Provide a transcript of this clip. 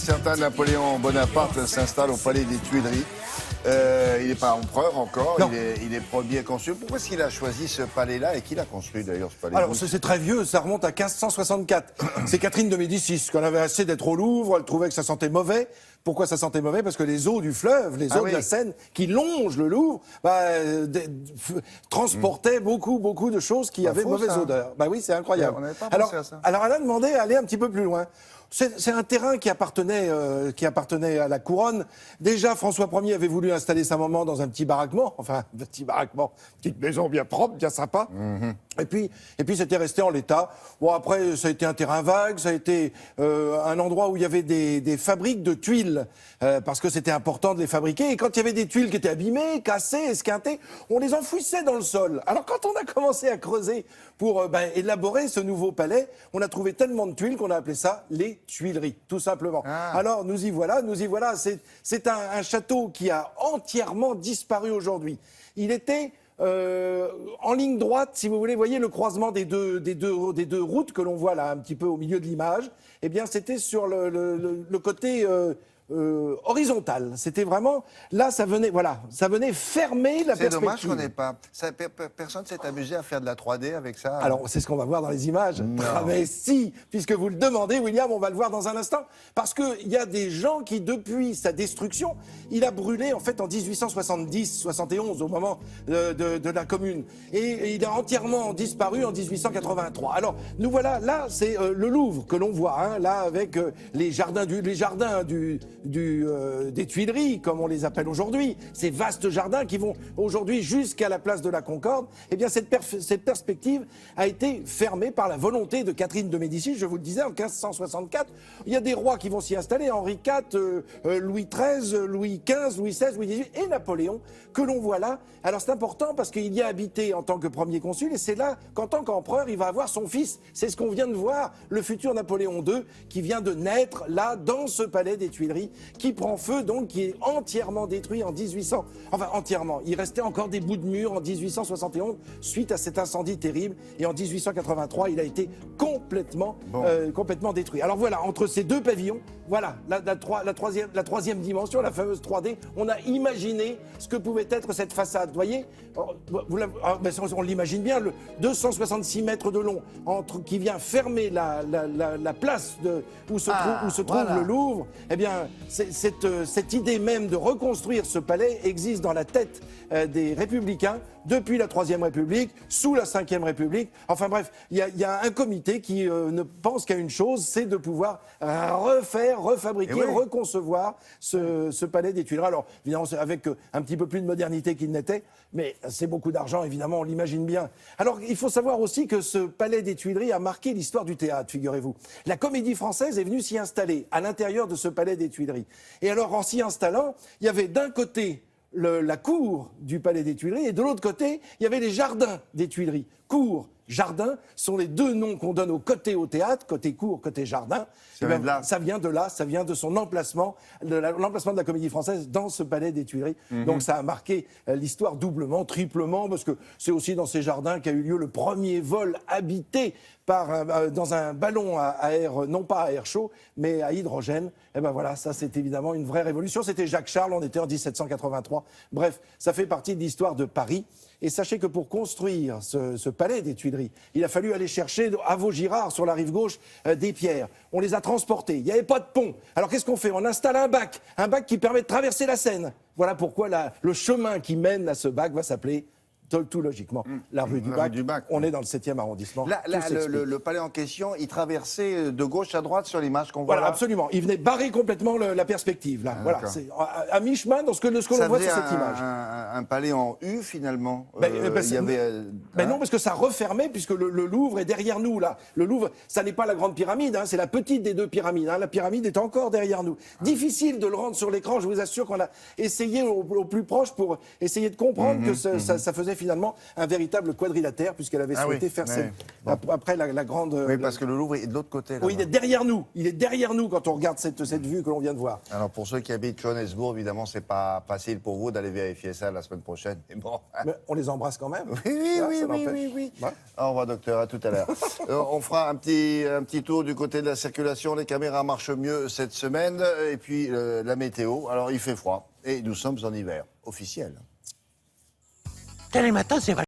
certain Napoléon Bonaparte s'installe au palais des Tuileries. Il n'est pas empereur encore, il est premier consul. Pourquoi est-ce qu'il a choisi ce palais-là et qui l'a construit d'ailleurs ce palais? Alors c'est très vieux, ça remonte à 1564. C'est Catherine de Médicis, qu'on avait assez d'être au Louvre, elle trouvait que ça sentait mauvais. Pourquoi ça sentait mauvais? Parce que les eaux du fleuve, les eaux de la Seine, qui longent le Louvre, transportaient beaucoup de choses qui avaient mauvaise odeur. Bah oui, c'est incroyable. On n'avait pas pensé à ça. Alors elle a demandé à aller un petit peu plus loin. C'est un terrain qui appartenait à la couronne. Déjà, François Ier avait voulu installer sa maman dans un petit baraquement, petite maison bien propre, bien sympa. Et puis c'était resté en l'état. Bon, après, ça a été un terrain vague, ça a été un endroit où il y avait des fabriques de tuiles, parce que c'était important de les fabriquer. Et quand il y avait des tuiles qui étaient abîmées, cassées, esquintées, on les enfouissait dans le sol. Alors quand on a commencé à creuser pour élaborer ce nouveau palais, on a trouvé tellement de tuiles qu'on a appelé ça les Tuileries, tout simplement. Alors nous y voilà. C'est un château qui a entièrement disparu aujourd'hui. Il était en ligne droite, si vous voulez, voyez le croisement des deux routes que l'on voit là, un petit peu au milieu de l'image. Eh bien, c'était sur le côté horizontal. C'était vraiment là, ça venait fermer la perspective. C'est dommage qu'on n'ait pas. Personne s'est amusé à faire de la 3D avec ça. Alors, c'est ce qu'on va voir dans les images. Ah, mais si, puisque vous le demandez, William, on va le voir dans un instant. Parce qu'il y a des gens qui, depuis sa destruction, il a brûlé en fait en 1870-71, au moment de la Commune. Et il a entièrement disparu en 1883. Alors, nous voilà, là, c'est le Louvre que l'on voit, hein, là, avec les jardins des Tuileries, comme on les appelle aujourd'hui, ces vastes jardins qui vont aujourd'hui jusqu'à la place de la Concorde. Eh bien, cette perspective a été fermée par la volonté de Catherine de Médicis, je vous le disais, en 1564. Il y a des rois qui vont s'y installer, Henri IV, Louis XIII, Louis XV, Louis XVI, Louis XVIII et Napoléon, que l'on voit là. Alors c'est important parce qu'il y a habité en tant que premier consul, et c'est là qu'en tant qu'empereur, il va avoir son fils. C'est ce qu'on vient de voir, le futur Napoléon II, qui vient de naître là, dans ce palais des Tuileries, qui prend feu, donc qui est entièrement détruit en 1800. Enfin, entièrement. Il restait encore des bouts de mur en 1871 suite à cet incendie terrible. Et en 1883, il a été complètement détruit. Alors voilà, entre ces deux pavillons, voilà, la troisième dimension, la fameuse 3D, on a imaginé ce que pouvait être cette façade. Vous voyez, on l'imagine bien, le 266 mètres de long, qui vient fermer la place où se trouve le Louvre. Eh bien, cette idée même de reconstruire ce palais existe dans la tête des Républicains depuis la Troisième République, sous la Cinquième République. Enfin bref, il y a un comité qui ne pense qu'à une chose, c'est de pouvoir refabriquer, reconcevoir ce palais des Tuileries. Alors, évidemment, avec un petit peu plus de modernité qu'il n'était, mais c'est beaucoup d'argent, évidemment, on l'imagine bien. Alors, il faut savoir aussi que ce palais des Tuileries a marqué l'histoire du théâtre, figurez-vous. La Comédie Française est venue s'y installer à l'intérieur de ce palais des Tuileries. Et alors, en s'y installant, il y avait d'un côté la cour du palais des Tuileries et de l'autre côté, il y avait les jardins des Tuileries. Cour, jardin sont les deux noms qu'on donne au théâtre, côté cour, côté jardin. Ça vient de là, ça vient de son emplacement, l'emplacement de la Comédie Française dans ce palais des Tuileries. Donc ça a marqué l'histoire doublement, triplement, parce que c'est aussi dans ces jardins qu'a eu lieu le premier vol habité dans un ballon à air, non pas à air chaud, mais à hydrogène. Et ben voilà, ça c'est évidemment une vraie révolution. C'était Jacques Charles, on était en 1783. Bref, ça fait partie de l'histoire de Paris. Et sachez que pour construire ce palais des Tuileries, il a fallu aller chercher à Vaugirard, sur la rive gauche, des pierres. On les a transportées. Il n'y avait pas de pont. Alors qu'est-ce qu'on fait? On installe un bac qui permet de traverser la Seine. Voilà pourquoi le chemin qui mène à ce bac va s'appeler tout logiquement, la rue du Bac. On est dans le 7e arrondissement. Là, le palais en question, il traversait de gauche à droite sur l'image qu'on voit là. Absolument. Il venait barrer complètement la perspective. Là. Voilà, c'est à mi-chemin dans ce que l'on voit sur cette image. Un palais en U, finalement. Non, parce que ça refermait, puisque le Louvre est derrière nous. Là. Le Louvre, ça n'est pas la grande pyramide, c'est la petite des deux pyramides. La pyramide est encore derrière nous. Difficile de le rendre sur l'écran, je vous assure qu'on a essayé au plus proche pour essayer de comprendre que ça faisait finalement un véritable quadrilatère, puisqu'elle avait souhaité faire après la grande... Oui, parce que le Louvre est de l'autre côté. Là, oui, il est derrière nous. Il est derrière nous quand on regarde cette vue que l'on vient de voir. Alors, pour ceux qui habitent Johannesburg, évidemment, c'est pas facile pour vous d'aller vérifier ça la semaine prochaine. Mais bon. Mais on les embrasse quand même. Oui. Ouais. Au revoir, docteur. À tout à l'heure. On fera un petit tour du côté de la circulation. Les caméras marchent mieux cette semaine. Et puis, la météo. Alors, il fait froid. Et nous sommes en hiver. Officiel. Les matins, c'est vrai.